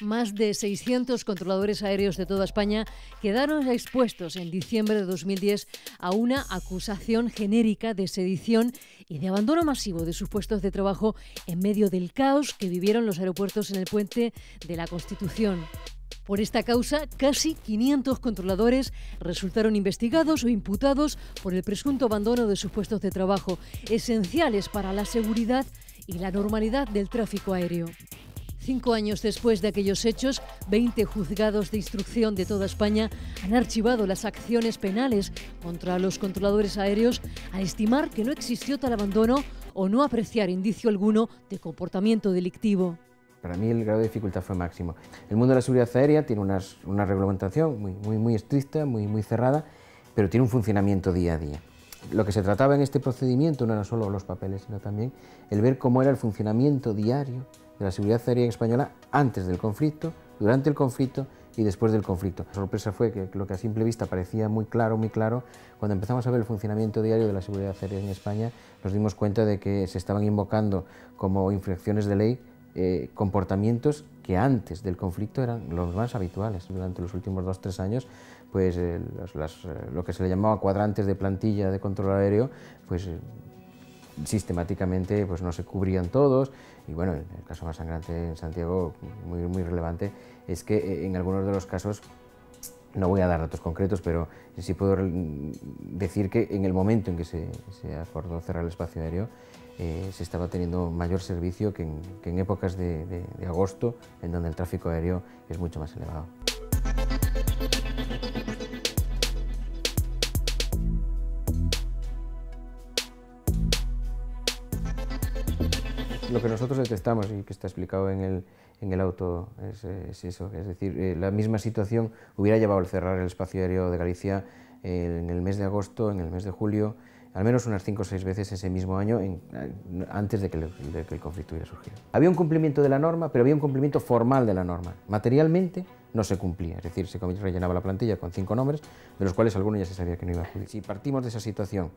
Más de 600 controladores aéreos de toda España quedaron expuestos en diciembre de 2010 a una acusación genérica de sedición y de abandono masivo de sus puestos de trabajo en medio del caos que vivieron los aeropuertos en el puente de la Constitución. Por esta causa, casi 500 controladores resultaron investigados o imputados por el presunto abandono de sus puestos de trabajo, esenciales para la seguridad y la normalidad del tráfico aéreo. 5 años después de aquellos hechos, 20 juzgados de instrucción de toda España han archivado las acciones penales contra los controladores aéreos al estimar que no existió tal abandono o no apreciar indicio alguno de comportamiento delictivo. Para mí el grado de dificultad fue máximo. El mundo de la seguridad aérea tiene una reglamentación muy estricta, muy cerrada, pero tiene un funcionamiento día a día. Lo que se trataba en este procedimiento no era solo los papeles, sino también el ver cómo era el funcionamiento diario de la seguridad aérea española antes del conflicto, durante el conflicto y después del conflicto. La sorpresa fue que lo que a simple vista parecía muy claro, cuando empezamos a ver el funcionamiento diario de la seguridad aérea en España, nos dimos cuenta de que se estaban invocando como infracciones de ley comportamientos que antes del conflicto eran los más habituales. Durante los últimos 2 o 3 años, pues lo que se le llamaba cuadrantes de plantilla de control aéreo, pues sistemáticamente pues no se cubrían todos, y bueno, el caso más sangrante en Santiago, muy relevante, es que en algunos de los casos, no voy a dar datos concretos, pero sí puedo decir que en el momento en que se acordó cerrar el espacio aéreo, se estaba teniendo mayor servicio que en épocas de agosto, en donde el tráfico aéreo es mucho más elevado. Lo que nosotros detectamos y que está explicado en el auto es eso, es decir, la misma situación hubiera llevado al cerrar el espacio aéreo de Galicia en el mes de agosto, en el mes de julio, al menos unas 5 o 6 veces ese mismo año, antes de que el conflicto hubiera surgido. Había un cumplimiento de la norma, pero había un cumplimiento formal de la norma. Materialmente no se cumplía, es decir, se rellenaba la plantilla con 5 nombres, de los cuales algunos ya se sabía que no iba a acudir. Si partimos de esa situación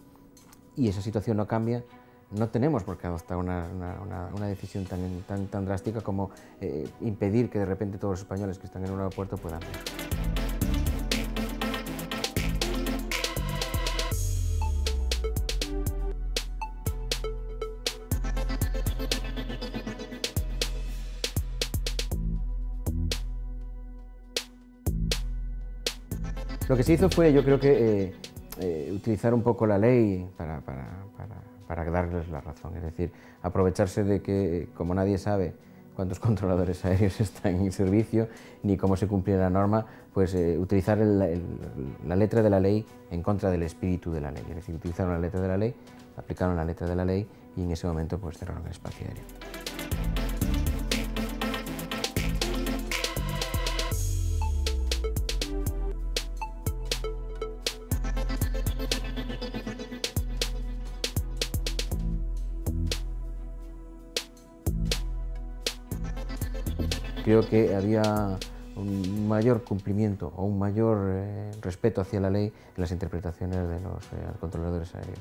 y esa situación no cambia, no tenemos por qué adoptar una decisión tan drástica como impedir que de repente todos los españoles que están en un aeropuerto puedan ver. Lo que se hizo fue, yo creo que, utilizar un poco la ley para darles la razón, es decir, aprovecharse de que, como nadie sabe cuántos controladores aéreos están en servicio, ni cómo se cumple la norma, pues utilizar la letra de la ley en contra del espíritu de la ley, es decir, utilizaron la letra de la ley, aplicaron la letra de la ley y en ese momento pues cerraron el espacio aéreo. Creo que había un mayor cumplimiento o un mayor respeto hacia la ley en las interpretaciones de los controladores aéreos.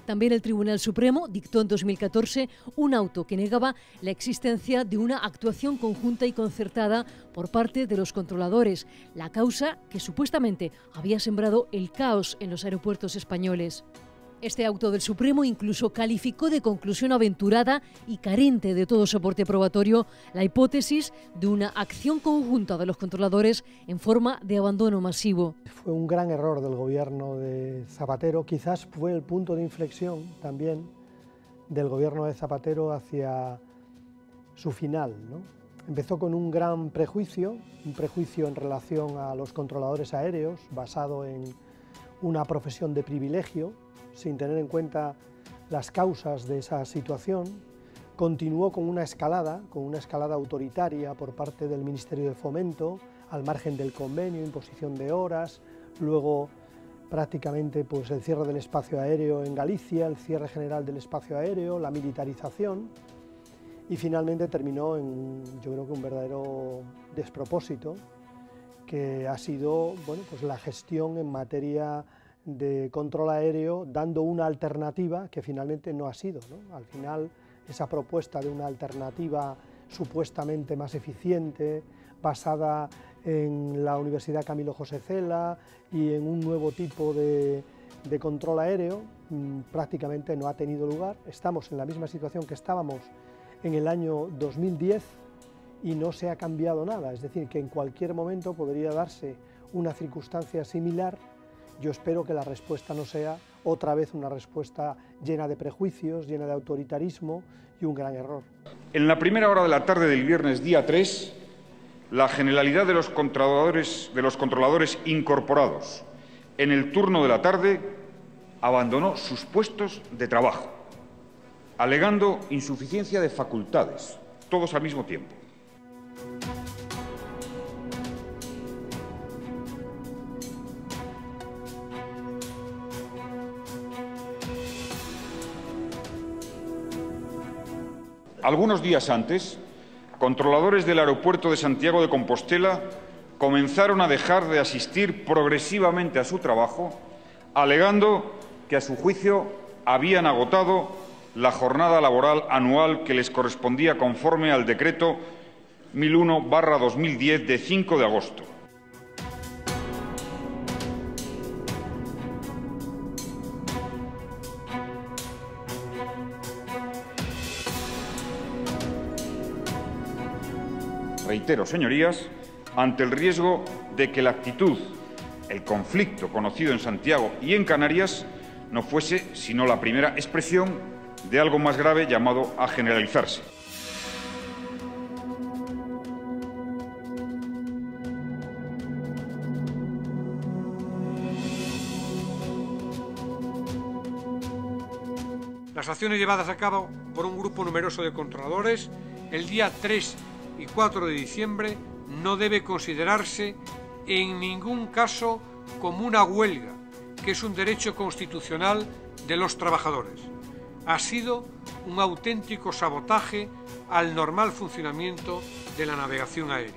También el Tribunal Supremo dictó en 2014 un auto que negaba la existencia de una actuación conjunta y concertada por parte de los controladores, la causa que supuestamente había sembrado el caos en los aeropuertos españoles. Este auto del Supremo incluso calificó de conclusión aventurada y carente de todo soporte probatorio la hipótesis de una acción conjunta de los controladores en forma de abandono masivo. Fue un gran error del gobierno de Zapatero, quizás fue el punto de inflexión también del gobierno de Zapatero hacia su final, ¿no? Empezó con un gran prejuicio, en relación a los controladores aéreos, basado en una profesión de privilegio, sin tener en cuenta las causas de esa situación. Continuó con una escalada autoritaria por parte del Ministerio de Fomento, al margen del convenio, imposición de horas, luego prácticamente pues, el cierre del espacio aéreo en Galicia, el cierre general del espacio aéreo, la militarización, y finalmente terminó en, yo creo que un verdadero despropósito, que ha sido bueno, pues la gestión en materia de control aéreo, dando una alternativa que finalmente no ha sido, ¿no? Al final, esa propuesta de una alternativa supuestamente más eficiente, basada en la Universidad Camilo José Cela y en un nuevo tipo de control aéreo, prácticamente no ha tenido lugar. Estamos en la misma situación que estábamos en el año 2010 y no se ha cambiado nada, es decir, que en cualquier momento podría darse una circunstancia similar. Yo espero que la respuesta no sea otra vez una respuesta llena de prejuicios, llena de autoritarismo y un gran error. En la primera hora de la tarde del viernes día 3, la generalidad de los controladores incorporados en el turno de la tarde abandonó sus puestos de trabajo, alegando insuficiencia de facultades, todos al mismo tiempo. Algunos días antes, controladores del aeropuerto de Santiago de Compostela comenzaron a dejar de asistir progresivamente a su trabajo, alegando que a su juicio habían agotado la jornada laboral anual que les correspondía conforme al decreto 1001/2010 de 5 de agosto. Reitero, señorías, ante el riesgo de que la actitud, el conflicto conocido en Santiago y en Canarias, no fuese sino la primera expresión de algo más grave llamado a generalizarse. Las acciones llevadas a cabo por un grupo numeroso de controladores el día 3 y 4 de diciembre no debe considerarse en ningún caso como una huelga, que es un derecho constitucional de los trabajadores. Ha sido un auténtico sabotaje al normal funcionamiento de la navegación aérea.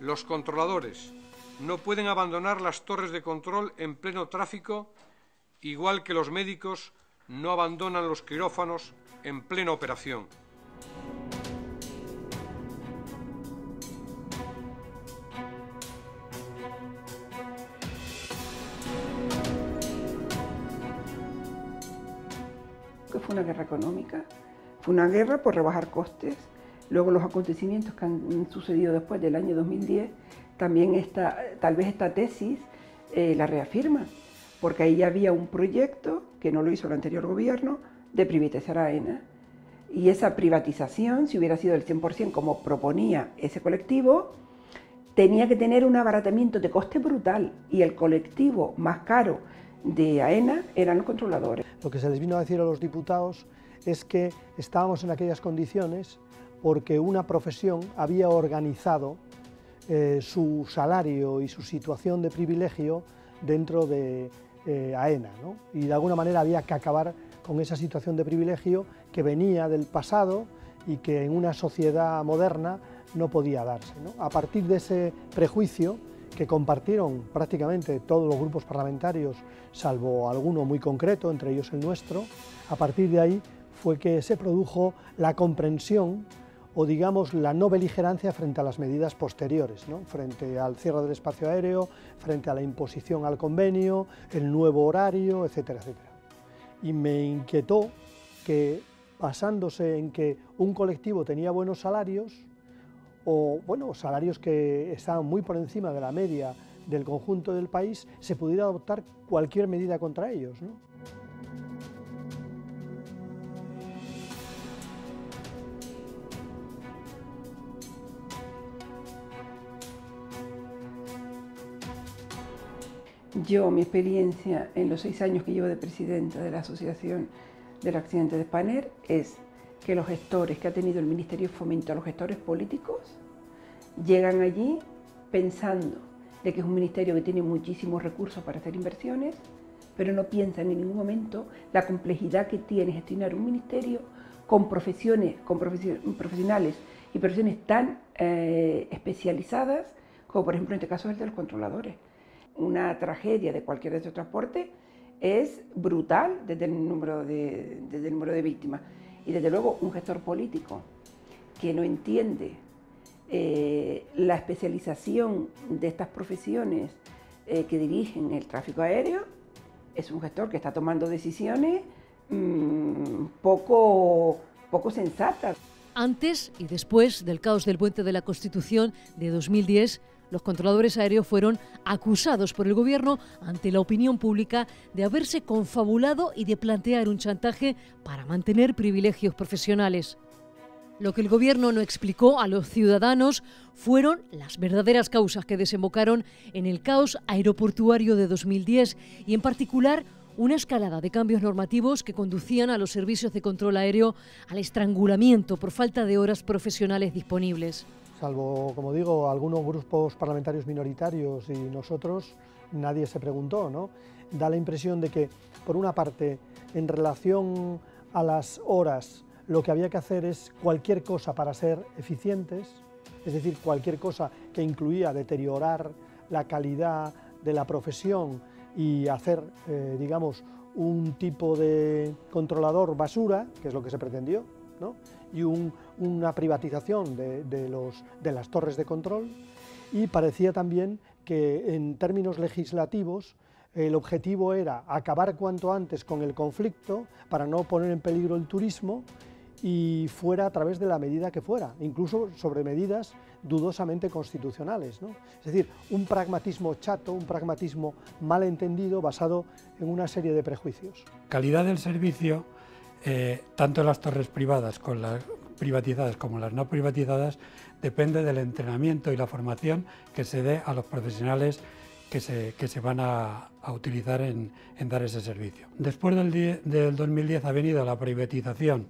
Los controladores no pueden abandonar las torres de control en pleno tráfico, igual que los médicos no abandonan los quirófanos en plena operación. Que fue una guerra económica, fue una guerra por rebajar costes. Luego los acontecimientos que han sucedido después del año 2010, también tal vez esta tesis la reafirma, porque ahí había un proyecto, que no lo hizo el anterior gobierno, de privatizar AENA. Y esa privatización, si hubiera sido del 100% como proponía ese colectivo, tenía que tener un abaratamiento de coste brutal, y el colectivo más caro de AENA eran los controladores. Lo que se les vino a decir a los diputados es que estábamos en aquellas condiciones porque una profesión había organizado su salario y su situación de privilegio dentro de AENA, ¿no? Y de alguna manera había que acabar con esa situación de privilegio que venía del pasado y que en una sociedad moderna no podía darse, ¿no? A partir de ese prejuicio que compartieron prácticamente todos los grupos parlamentarios, salvo alguno muy concreto, entre ellos el nuestro, a partir de ahí fue que se produjo la comprensión o digamos la no beligerancia frente a las medidas posteriores, ¿no? Frente al cierre del espacio aéreo, frente a la imposición al convenio, el nuevo horario, etcétera, etcétera. Y me inquietó que, basándose en que un colectivo tenía buenos salarios, o bueno, salarios que estaban muy por encima de la media del conjunto del país, se pudiera adoptar cualquier medida contra ellos, ¿no? Yo, mi experiencia en los 6 años que llevo de presidenta de la Asociación del Accidente de Spanair es que los gestores que ha tenido el Ministerio de Fomento, los gestores políticos, llegan allí pensando de que es un ministerio que tiene muchísimos recursos para hacer inversiones, pero no piensan en ningún momento la complejidad que tiene gestionar un ministerio con profesionales y profesiones tan especializadas como por ejemplo en este caso el de los controladores. Una tragedia de cualquier de estos transportes es brutal desde el número de víctimas y desde luego un gestor político que no entiende la especialización de estas profesiones que dirigen el tráfico aéreo es un gestor que está tomando decisiones poco sensatas. Antes y después del caos del Puente de la Constitución de 2010, los controladores aéreos fueron acusados por el gobierno ante la opinión pública de haberse confabulado y de plantear un chantaje para mantener privilegios profesionales. Lo que el gobierno no explicó a los ciudadanos fueron las verdaderas causas que desembocaron en el caos aeroportuario de 2010 y en particular una escalada de cambios normativos que conducían a los servicios de control aéreo al estrangulamiento por falta de horas profesionales disponibles. Salvo, como digo, algunos grupos parlamentarios minoritarios y nosotros, nadie se preguntó, ¿no? Da la impresión de que, por una parte, en relación a las horas, lo que había que hacer es cualquier cosa para ser eficientes, es decir, cualquier cosa que incluía deteriorar la calidad de la profesión y hacer, digamos, un tipo de controlador basura, que es lo que se pretendió, ¿no? Y una privatización de las torres de control, y parecía también que en términos legislativos el objetivo era acabar cuanto antes con el conflicto para no poner en peligro el turismo y fuera a través de la medida que fuera, incluso sobre medidas dudosamente constitucionales, ¿no? Es decir, un pragmatismo chato, un pragmatismo mal entendido basado en una serie de prejuicios. Calidad del servicio, tanto las torres privadas con las privatizadas como las no privatizadas, depende del entrenamiento y la formación que se dé a los profesionales que se van a utilizar en dar ese servicio. Después del 2010 ha venido la privatización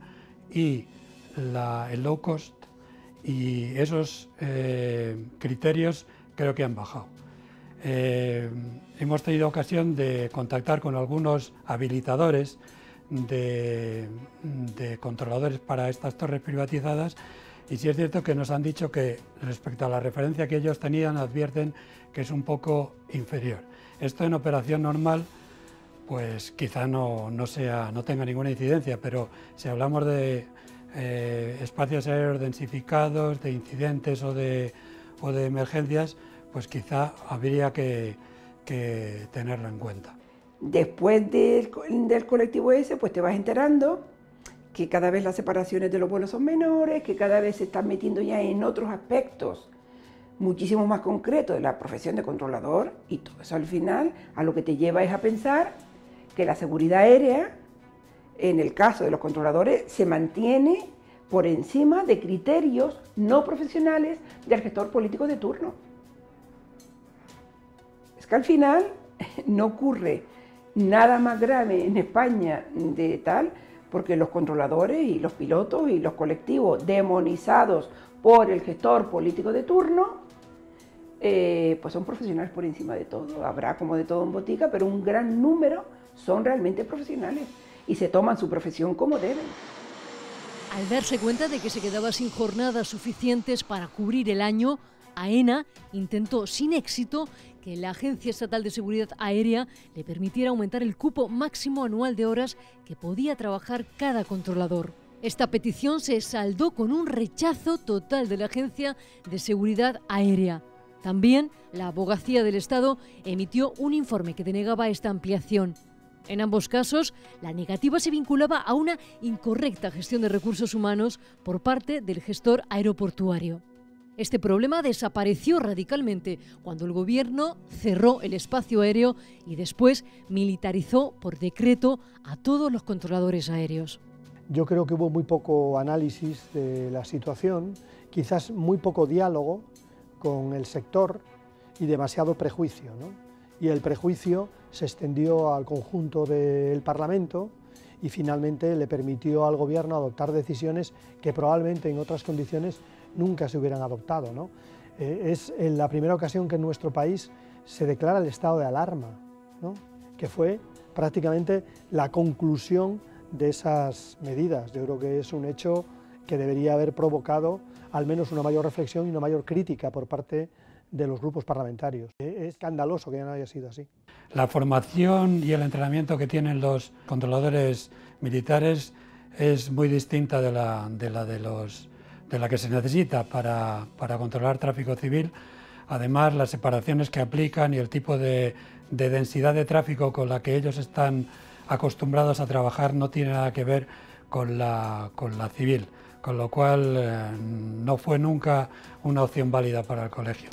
y el low cost, y esos criterios creo que han bajado. Hemos tenido ocasión de contactar con algunos habilitadores de controladores para estas torres privatizadas y sí es cierto que nos han dicho que respecto a la referencia que ellos tenían advierten que es un poco inferior. Esto en operación normal pues quizá no tenga ninguna incidencia, pero si hablamos de espacios aéreos densificados, de incidentes o de emergencias, pues quizá habría que tenerlo en cuenta. Después del colectivo ese, pues te vas enterando que cada vez las separaciones de los vuelos son menores, que cada vez se están metiendo ya en otros aspectos muchísimo más concretos de la profesión de controlador, y todo eso al final a lo que te lleva es a pensar que la seguridad aérea, en el caso de los controladores, se mantiene por encima de criterios no profesionales del gestor político de turno. Es que al final no ocurre nada más grave en España de tal, porque los controladores y los pilotos y los colectivos demonizados por el gestor político de turno, pues son profesionales por encima de todo. Habrá como de todo en botica, pero un gran número son realmente profesionales y se toman su profesión como deben. Al darse cuenta de que se quedaba sin jornadas suficientes para cubrir el año, AENA intentó sin éxito que la Agencia Estatal de Seguridad Aérea le permitiera aumentar el cupo máximo anual de horas que podía trabajar cada controlador. Esta petición se saldó con un rechazo total de la Agencia de Seguridad Aérea. También la Abogacía del Estado emitió un informe que denegaba esta ampliación. En ambos casos, la negativa se vinculaba a una incorrecta gestión de recursos humanos por parte del gestor aeroportuario. Este problema desapareció radicalmente cuando el gobierno cerró el espacio aéreo y después militarizó por decreto a todos los controladores aéreos. Yo creo que hubo muy poco análisis de la situación, quizás muy poco diálogo con el sector y demasiado prejuicio, ¿no? Y el prejuicio se extendió al conjunto del Parlamento y finalmente le permitió al Gobierno adoptar decisiones que probablemente en otras condiciones nunca se hubieran adoptado, ¿no? Es en la primera ocasión que en nuestro país se declara el estado de alarma, ¿no? Que fue prácticamente la conclusión de esas medidas. Yo creo que es un hecho que debería haber provocado al menos una mayor reflexión y una mayor crítica por parte de los grupos parlamentarios. Es escandaloso que no haya sido así. La formación y el entrenamiento que tienen los controladores militares es muy distinta de la que se necesita para controlar tráfico civil. Además, las separaciones que aplican y el tipo de densidad de tráfico con la que ellos están acostumbrados a trabajar no tiene nada que ver con la civil, con lo cual no fue nunca una opción válida para el colegio.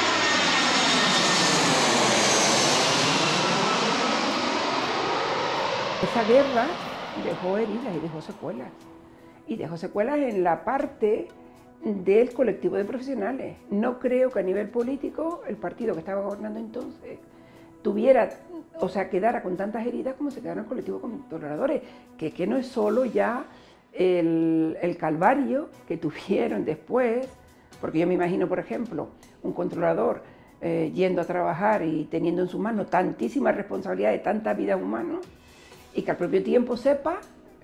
Esa guerra dejó heridas y dejó secuelas. Y dejó secuelas en la parte del colectivo de profesionales. No creo que a nivel político el partido que estaba gobernando entonces quedara con tantas heridas como se quedaron el colectivo de controladores, que no es solo ya el calvario que tuvieron después, porque yo me imagino, por ejemplo, un controlador yendo a trabajar y teniendo en sus manos tantísima responsabilidad de tantas vidas humanas, y que al propio tiempo sepa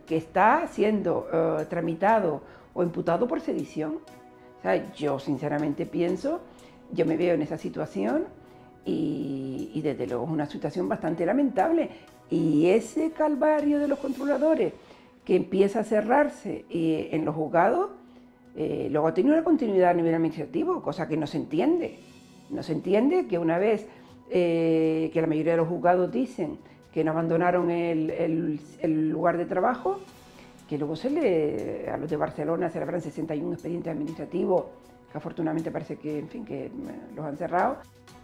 que está siendo tramitado o imputado por sedición. O sea, yo sinceramente yo me veo en esa situación y desde luego es una situación bastante lamentable. Y ese calvario de los controladores que empieza a cerrarse en los juzgados, luego ha tenido una continuidad a nivel administrativo, cosa que no se entiende. No se entiende que una vez que la mayoría de los juzgados dicen que no abandonaron el lugar de trabajo, que luego a los de Barcelona se le abran 61 expedientes administrativos, que afortunadamente parece que los han cerrado.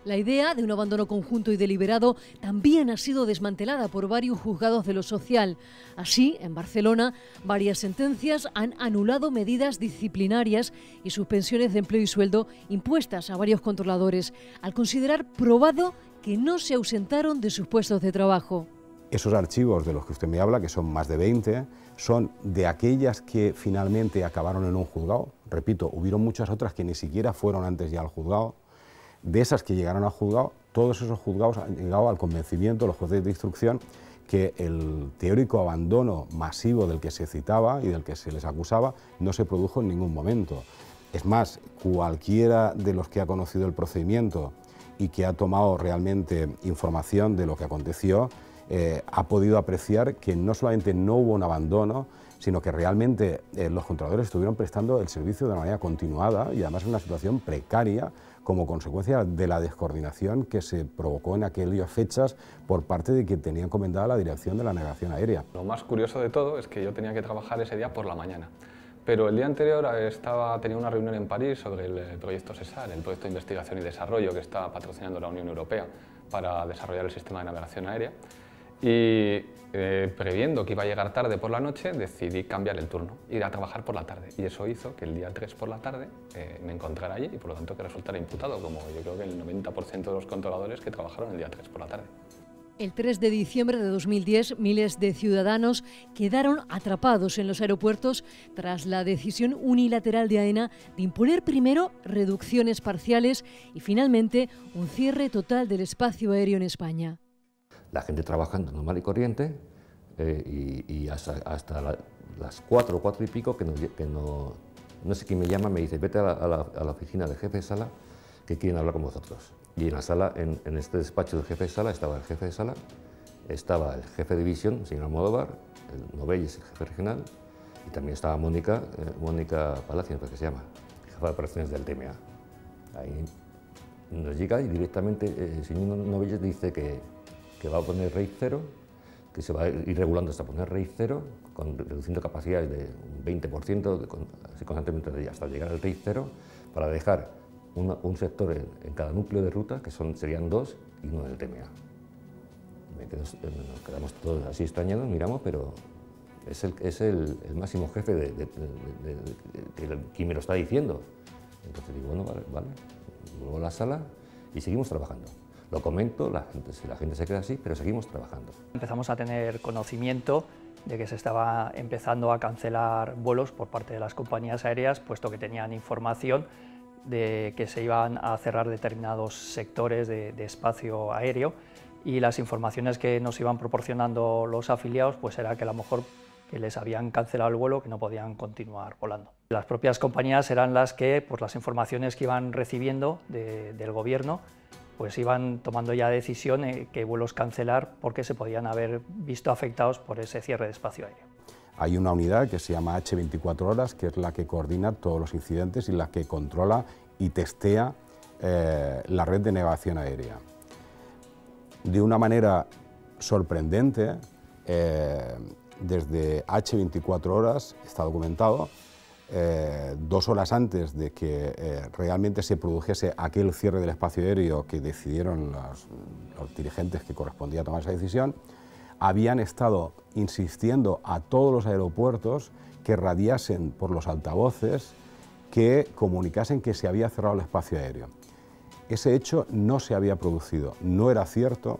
La idea de un abandono conjunto y deliberado también ha sido desmantelada por varios juzgados de lo social. Así, en Barcelona, varias sentencias han anulado medidas disciplinarias y suspensiones de empleo y sueldo impuestas a varios controladores, al considerar probado que no se ausentaron de sus puestos de trabajo. Esos archivos de los que usted me habla, que son más de 20, son de aquellas que finalmente acabaron en un juzgado. Repito, hubieron muchas otras que ni siquiera fueron antes ya al juzgado. De esas que llegaron al juzgado, todos esos juzgados han llegado al convencimiento, los jueces de instrucción, que el teórico abandono masivo del que se citaba y del que se les acusaba no se produjo en ningún momento. Es más, cualquiera de los que ha conocido el procedimiento y que ha tomado realmente información de lo que aconteció, ha podido apreciar que no solamente no hubo un abandono, sino que realmente los controladores estuvieron prestando el servicio de una manera continuada y además en una situación precaria como consecuencia de la descoordinación que se provocó en aquellas fechas por parte de quien tenía encomendada la dirección de la navegación aérea. Lo más curioso de todo es que yo tenía que trabajar ese día por la mañana, pero el día anterior tenía una reunión en París sobre el proyecto SESAR, el proyecto de investigación y desarrollo que está patrocinando la Unión Europea para desarrollar el sistema de navegación aérea. Y previendo que iba a llegar tarde por la noche, decidí cambiar el turno, ir a trabajar por la tarde. Y eso hizo que el día 3 por la tarde me encontrara allí y por lo tanto que resultara imputado, como yo creo que el 90% de los controladores que trabajaron el día 3 por la tarde. El 3 de diciembre de 2010, miles de ciudadanos quedaron atrapados en los aeropuertos tras la decisión unilateral de AENA de imponer primero reducciones parciales y finalmente un cierre total del espacio aéreo en España. La gente trabajando normal y corriente y hasta las 4 y pico que no sé quién me llama, me dice vete a la oficina del jefe de sala que quieren hablar con vosotros. Y en la sala, en este despacho del jefe de sala, estaba el jefe de sala, estaba el jefe de división, el señor Almodóvar, el Novelles, el jefe regional, y también estaba Mónica Palacios, que se llama, jefa de operaciones del TMA. Ahí nos llega y directamente el señor Novelles dice que va a poner rate 0, que se va a ir regulando hasta poner rate 0, reduciendo capacidades de un 20%, así constantemente hasta llegar al rate 0, para dejar un sector en cada núcleo de ruta, que serían 2 y 1 del TMA. Nos quedamos todos así extrañados, miramos, pero es el máximo jefe de quien me lo está diciendo. Entonces digo, bueno, vale. Vuelvo a la sala y seguimos trabajando. Lo comento, la gente se queda así, pero seguimos trabajando. Empezamos a tener conocimiento de que se estaba empezando a cancelar vuelos por parte de las compañías aéreas, puesto que tenían información de que se iban a cerrar determinados sectores de espacio aéreo, y las informaciones que nos iban proporcionando los afiliados pues era que a lo mejor que les habían cancelado el vuelo, que no podían continuar volando. Las propias compañías eran las que, por las informaciones que iban recibiendo del gobierno, pues iban tomando ya decisión qué vuelos cancelar porque se podían haber visto afectados por ese cierre de espacio aéreo. Hay una unidad que se llama H24 horas, que es la que coordina todos los incidentes y la que controla y testea la red de navegación aérea. De una manera sorprendente, desde H24 horas, está documentado, 2 horas antes de que realmente se produjese aquel cierre del espacio aéreo que decidieron los dirigentes que correspondía tomar esa decisión, habían estado insistiendo a todos los aeropuertos que radiasen por los altavoces que comunicasen que se había cerrado el espacio aéreo. Ese hecho no se había producido, no era cierto.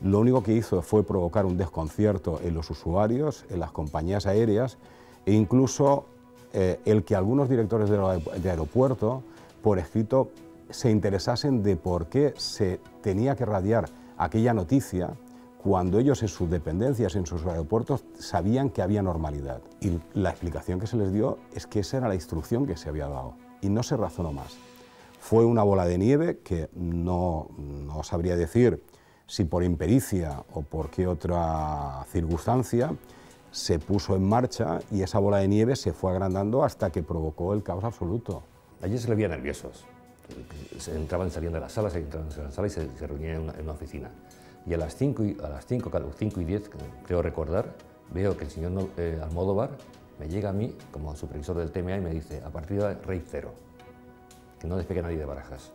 Lo único que hizo fue provocar un desconcierto en los usuarios, en las compañías aéreas e incluso el que algunos directores de aeropuerto, por escrito, se interesasen de por qué se tenía que radiar aquella noticia cuando ellos en sus dependencias, en sus aeropuertos, sabían que había normalidad. Y la explicación que se les dio es que esa era la instrucción que se había dado y no se razonó más. Fue una bola de nieve que no sabría decir si por impericia o por qué otra circunstancia se puso en marcha y esa bola de nieve se fue agrandando hasta que provocó el caos absoluto. Ayer se le veía nerviosos. Entraban y salían de la sala, se reunían en una oficina. Y a las 5 y 10, creo recordar, veo que el señor Almodóvar me llega a mí como supervisor del TMA y me dice, a partir de RAID 0, que no despegue nadie de Barajas.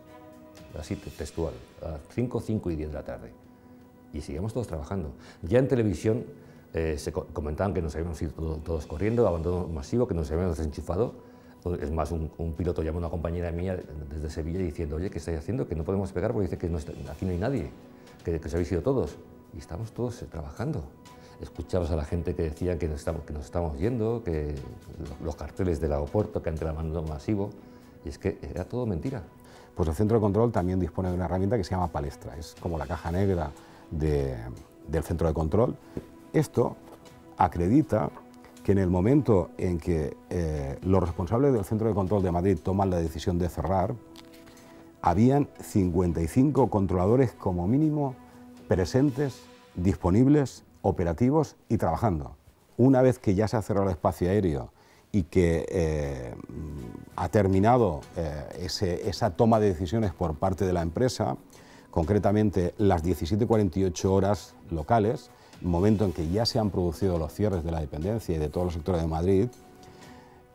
Así textual, a las 5 y 10 de la tarde. Y seguimos todos trabajando. Ya en televisión se comentaban que nos habíamos ido todos corriendo, abandono masivo, que nos habíamos desenchufado. Es más, un piloto llamó a una compañera mía desde Sevilla diciendo, oye, ¿qué estáis haciendo? Que no podemos pegar porque dice que aquí no hay nadie, que se habéis ido todos. Y estamos todos trabajando. Escuchabas a la gente que decía que nos estamos yendo, que los carteles del aeropuerto, que ante el abandono masivo, y es que era todo mentira. Pues el centro de control también dispone de una herramienta que se llama Palestra, es como la caja negra del centro de control. Esto acredita que en el momento en que los responsables del centro de control de Madrid toman la decisión de cerrar, habían 55 controladores como mínimo presentes, disponibles, operativos y trabajando. Una vez que ya se ha cerrado el espacio aéreo y que ha terminado esa toma de decisiones por parte de la empresa, concretamente las 17:48 horas locales, momento en que ya se han producido los cierres de la dependencia y de todos los sectores de Madrid,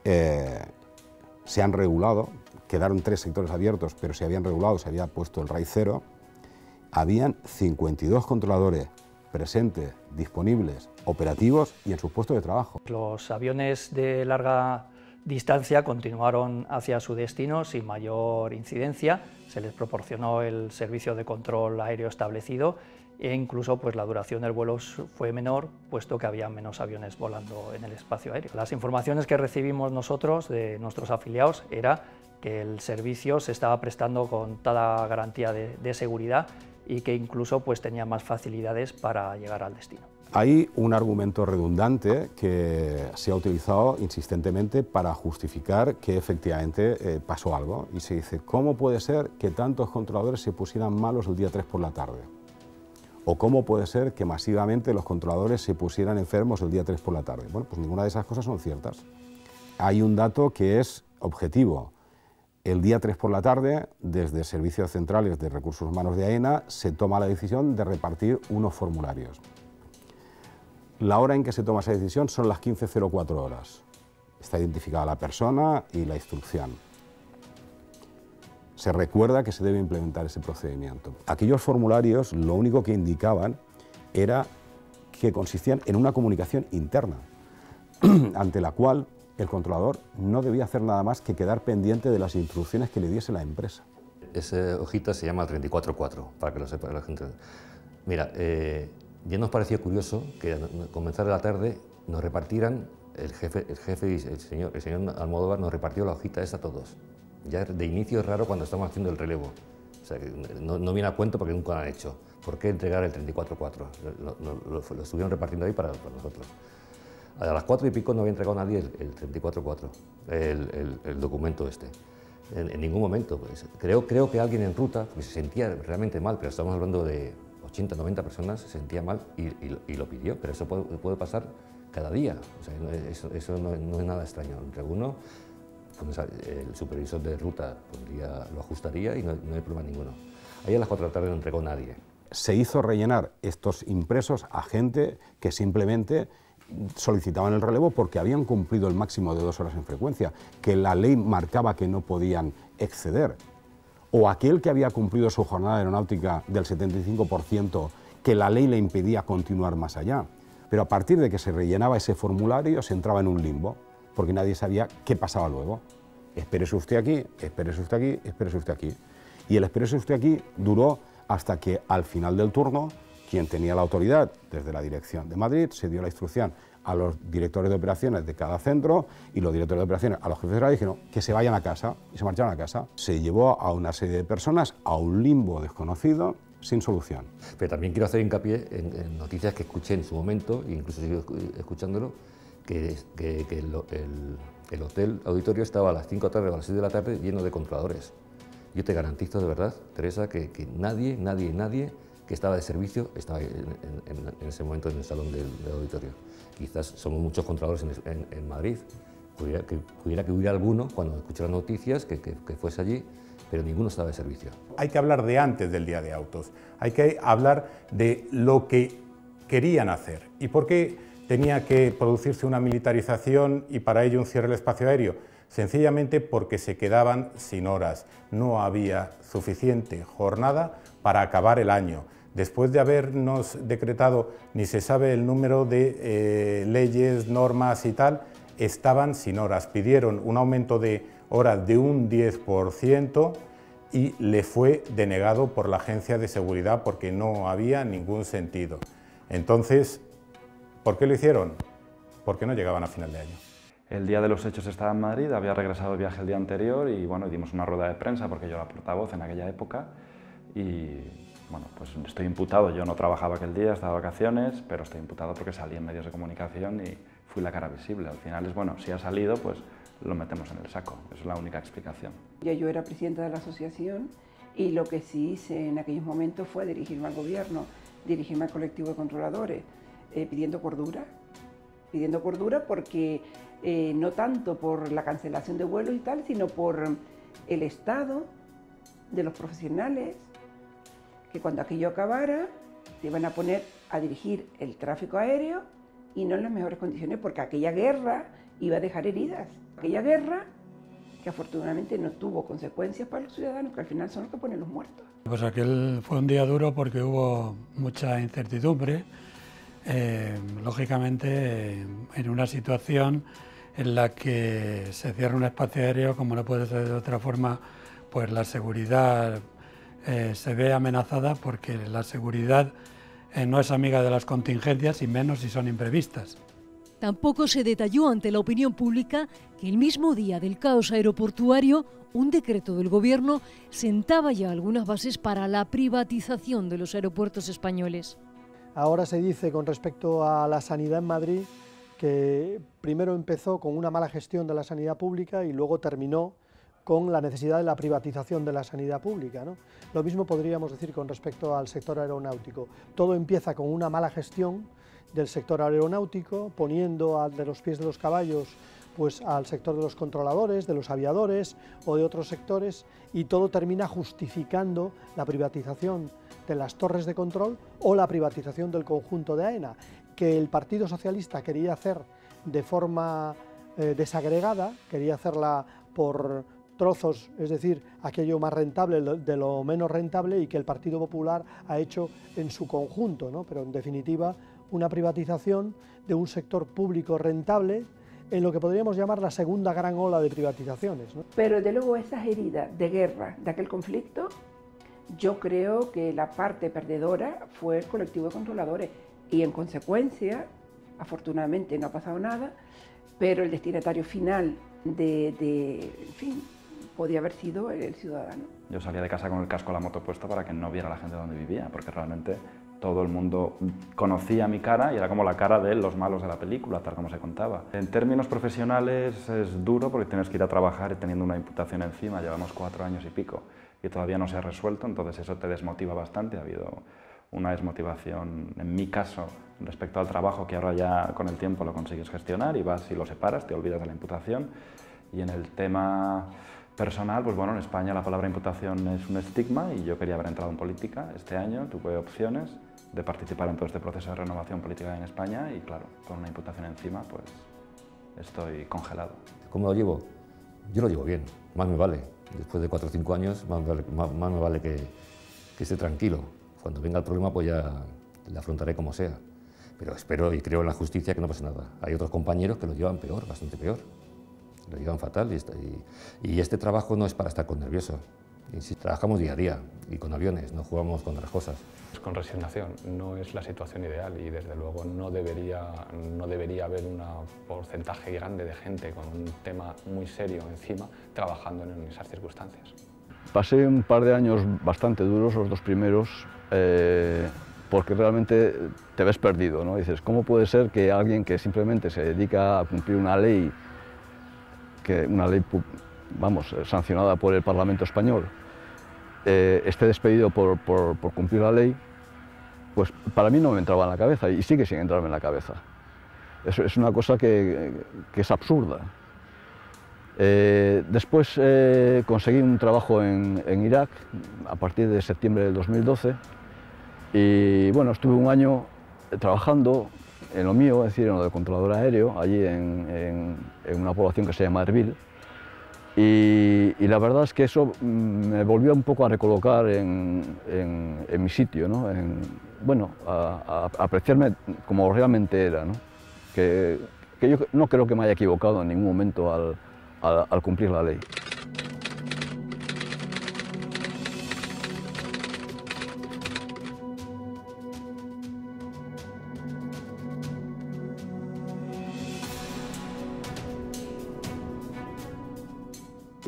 se han regulado, quedaron 3 sectores abiertos, pero se habían regulado, se había puesto el RAID 0, habían 52 controladores presentes, disponibles, operativos y en sus puestos de trabajo. Los aviones de larga distancia continuaron hacia su destino sin mayor incidencia, se les proporcionó el servicio de control aéreo establecido e incluso pues, la duración del vuelo fue menor, puesto que había menos aviones volando en el espacio aéreo. Las informaciones que recibimos nosotros de nuestros afiliados era que el servicio se estaba prestando con toda garantía de seguridad y que incluso pues, tenía más facilidades para llegar al destino. Hay un argumento redundante que se ha utilizado insistentemente para justificar que efectivamente pasó algo y se dice, ¿cómo puede ser que tantos controladores se pusieran malos el día 3 por la tarde? ¿O cómo puede ser que masivamente los controladores se pusieran enfermos el día 3 por la tarde? Bueno, pues ninguna de esas cosas son ciertas. Hay un dato que es objetivo. El día 3 por la tarde, desde Servicios Centrales de Recursos Humanos de AENA, se toma la decisión de repartir unos formularios. La hora en que se toma esa decisión son las 15:04 horas. Está identificada la persona y la instrucción. Se recuerda que se debe implementar ese procedimiento. Aquellos formularios lo único que indicaban era que consistían en una comunicación interna, ante la cual el controlador no debía hacer nada más que quedar pendiente de las instrucciones que le diese la empresa. Esa hojita se llama 34.4, para que lo sepa la gente. Mira, ya nos parecía curioso que al comenzar la tarde nos repartieran, el jefe y el señor Almodóvar nos repartió la hojita esa a todos. Ya de inicio es raro cuando estamos haciendo el relevo. O sea, que no viene a cuento porque nunca lo han hecho. ¿Por qué entregar el 34.4? Lo estuvieron repartiendo ahí para nosotros. A las 4 y pico no había entregado nadie el 34.4, el documento este. En ningún momento. Pues, creo que alguien en ruta, pues, se sentía realmente mal, pero estamos hablando de 80, 90 personas, se sentía mal y lo pidió, pero eso puede pasar cada día. O sea, eso no es nada extraño. Entre uno, pues, el supervisor de ruta lo ajustaría y no hay problema ninguno. Ahí a las 4 de la tarde no entregó nadie. Se hizo rellenar estos impresos a gente que simplemente solicitaban el relevo porque habían cumplido el máximo de 2 horas en frecuencia, que la ley marcaba que no podían exceder, o aquel que había cumplido su jornada aeronáutica del 75%, que la ley le impedía continuar más allá. Pero a partir de que se rellenaba ese formulario se entraba en un limbo, porque nadie sabía qué pasaba luego. Espérese usted aquí, espérese usted aquí, espérese usted aquí. Y el espérese usted aquí duró hasta que al final del turno, quien tenía la autoridad desde la Dirección de Madrid, se dio la instrucción a los directores de operaciones de cada centro y los directores de operaciones a los jefes de la dijeron que se vayan a casa y se marcharon a casa. Se llevó a una serie de personas a un limbo desconocido sin solución. Pero también quiero hacer hincapié en noticias que escuché en su momento, e incluso sigo escuchándolo, que el hotel auditorio estaba a las 5 de la tarde o a las 6 de la tarde lleno de controladores. Yo te garantizo de verdad, Teresa, que nadie que estaba de servicio estaba en ese momento en el salón del auditorio. Quizás somos muchos controladores en Madrid, pudiera que hubiera alguno cuando escuché las noticias que fuese allí, pero ninguno estaba de servicio. Hay que hablar de antes del día de autos, hay que hablar de lo que querían hacer y por qué tenía que producirse una militarización y para ello un cierre del espacio aéreo. Sencillamente porque se quedaban sin horas, no había suficiente jornada para acabar el año. Después de habernos decretado, ni se sabe el número de leyes, normas y tal, estaban sin horas. Pidieron un aumento de horas de un 10% y le fue denegado por la Agencia de Seguridad porque no había ningún sentido. Entonces, ¿por qué lo hicieron? Porque no llegaban a final de año. El día de los hechos estaba en Madrid, había regresado de viaje el día anterior y bueno, dimos una rueda de prensa porque yo era portavoz en aquella época y bueno, pues estoy imputado, yo no trabajaba aquel día, estaba de vacaciones, pero estoy imputado porque salí en medios de comunicación y fui la cara visible. Al final es bueno, si ha salido, pues lo metemos en el saco, es la única explicación. Yo era presidenta de la asociación y lo que sí hice en aquellos momentos fue dirigirme al gobierno, dirigirme al colectivo de controladores, pidiendo cordura porque no tanto por la cancelación de vuelos y tal, sino por el estado de los profesionales, que cuando aquello acabara se iban a poner a dirigir el tráfico aéreo y no en las mejores condiciones, porque aquella guerra iba a dejar heridas. Aquella guerra que afortunadamente no tuvo consecuencias para los ciudadanos, que al final son los que ponen los muertos. Pues aquel fue un día duro porque hubo mucha incertidumbre, lógicamente en una situación en la que se cierra un espacio aéreo, como no puede ser de otra forma, pues la seguridad se ve amenazada porque la seguridad no es amiga de las contingencias y menos si son imprevistas. Tampoco se detalló ante la opinión pública que el mismo día del caos aeroportuario, un decreto del Gobierno sentaba ya algunas bases para la privatización de los aeropuertos españoles. Ahora se dice con respecto a la sanidad en Madrid que primero empezó con una mala gestión de la sanidad pública y luego terminó con la necesidad de la privatización de la sanidad pública, ¿no? Lo mismo podríamos decir con respecto al sector aeronáutico. Todo empieza con una mala gestión del sector aeronáutico, poniendo de los pies de los caballos pues, al sector de los controladores, de los aviadores o de otros sectores, y todo termina justificando la privatización de las torres de control o la privatización del conjunto de AENA, que el Partido Socialista quería hacer de forma desagregada, quería hacerla por trozos, es decir, aquello más rentable de lo menos rentable, y que el Partido Popular ha hecho en su conjunto, ¿no? Pero en definitiva una privatización de un sector público rentable en lo que podríamos llamar la segunda gran ola de privatizaciones, ¿no? Pero desde luego esas heridas de guerra de aquel conflicto, yo creo que la parte perdedora fue el colectivo de controladores y en consecuencia, afortunadamente no ha pasado nada, pero el destinatario final en fin, podía haber sido el ciudadano. Yo salía de casa con el casco de la moto puesto para que no viera la gente donde vivía, porque realmente todo el mundo conocía mi cara y era como la cara de los malos de la película, tal como se contaba. En términos profesionales es duro porque tienes que ir a trabajar teniendo una imputación encima, llevamos 4 años y pico y todavía no se ha resuelto, entonces eso te desmotiva bastante, ha habido una desmotivación en mi caso respecto al trabajo que ahora ya con el tiempo lo consigues gestionar y vas y lo separas, te olvidas de la imputación. Y en el tema personal, pues bueno, en España la palabra imputación es un estigma y yo quería haber entrado en política este año, tuve opciones de participar en todo este proceso de renovación política en España y claro, con una imputación encima, pues estoy congelado. ¿Cómo lo llevo? Yo lo llevo bien, más me vale. Después de 4 o 5 años, más me vale que esté tranquilo. Cuando venga el problema, pues ya le afrontaré como sea. Pero espero y creo en la justicia que no pase nada. Hay otros compañeros que lo llevan peor, bastante peor. Lo llevan fatal y este trabajo no es para estar con nervioso. Y si trabajamos día a día y con aviones, no jugamos con otras cosas. Con resignación, no es la situación ideal y desde luego no debería haber un porcentaje grande de gente con un tema muy serio encima trabajando en esas circunstancias. Pasé un par de años bastante duros, los 2 primeros, porque realmente te ves perdido, ¿no? Dices, ¿cómo puede ser que alguien que simplemente se dedica a cumplir una ley, vamos, sancionada por el Parlamento español, esté despedido por cumplir la ley? Pues para mí no me entraba en la cabeza y sigue sin entrarme en la cabeza. Es una cosa que es absurda. Después conseguí un trabajo en Irak a partir de septiembre del 2012 y bueno, estuve un año trabajando en lo mío, es decir, en lo de controlador aéreo, allí en una población que se llama Erbil. Y la verdad es que eso me volvió un poco a recolocar en mi sitio, ¿no? A apreciarme como realmente era, ¿no? Que yo no creo que me haya equivocado en ningún momento al cumplir la ley.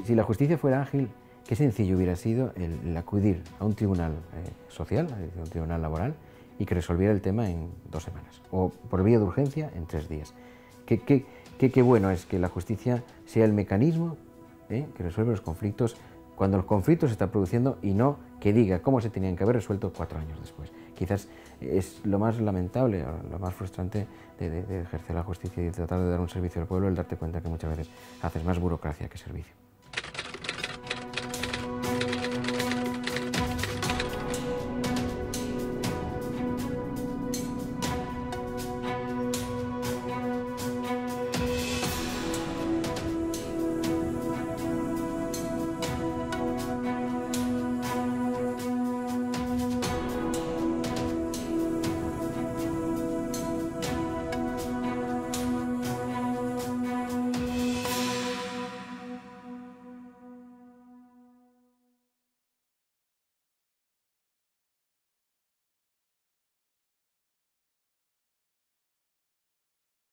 Si la justicia fuera ágil, qué sencillo hubiera sido el acudir a un tribunal social, a un tribunal laboral, y que resolviera el tema en 2 semanas, o por vía de urgencia en 3 días. Qué bueno es que la justicia sea el mecanismo que resuelve los conflictos cuando el conflicto se está produciendo y no que diga cómo se tenían que haber resuelto 4 años después. Quizás es lo más lamentable, lo más frustrante de ejercer la justicia y de tratar de dar un servicio al pueblo, el darte cuenta que muchas veces haces más burocracia que servicio.